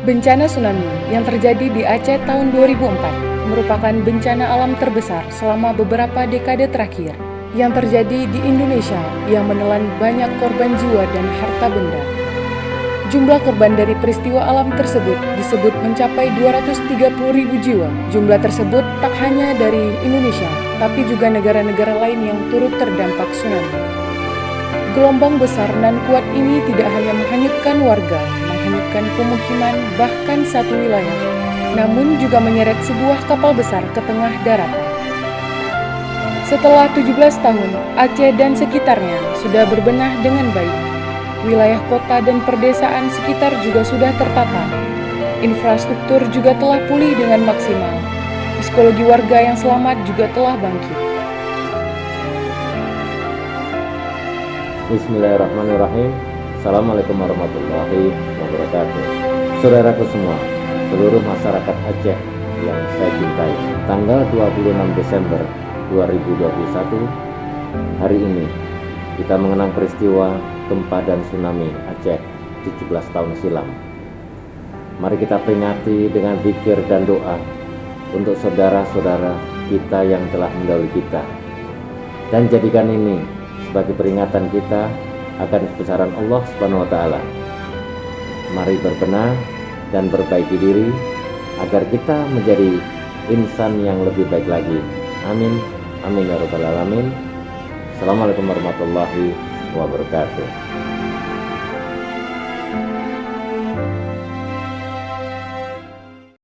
Bencana tsunami yang terjadi di Aceh tahun 2004 merupakan bencana alam terbesar selama beberapa dekade terakhir yang terjadi di Indonesia yang menelan banyak korban jiwa dan harta benda. Jumlah korban dari peristiwa alam tersebut disebut mencapai 230.000 jiwa. Jumlah tersebut tak hanya dari Indonesia, tapi juga negara-negara lain yang turut terdampak tsunami. Gelombang besar nan kuat ini tidak hanya menghanyutkan warga, menghanyutkan pemukiman, bahkan satu wilayah, namun juga menyeret sebuah kapal besar ke tengah daratan. Setelah 17 tahun, Aceh dan sekitarnya sudah berbenah dengan baik. Wilayah kota dan perdesaan sekitar juga sudah tertata. Infrastruktur juga telah pulih dengan maksimal. Psikologi warga yang selamat juga telah bangkit. Bismillahirrahmanirrahim. Assalamualaikum warahmatullahi wabarakatuh. Saudaraku semua, seluruh masyarakat Aceh yang saya cintai, tanggal 26 Desember 2021, hari ini kita mengenang peristiwa gempa dan tsunami Aceh 17 tahun silam. Mari kita peringati dengan zikir dan doa untuk saudara-saudara kita yang telah mendahului kita, dan jadikan ini sebagai peringatan kita akan kebesaran Allah Subhanahu wa taala. Mari berbenah dan perbaiki diri agar kita menjadi insan yang lebih baik lagi. Amin. Amin ya rabbal alamin. Assalamualaikum warahmatullahi wabarakatuh.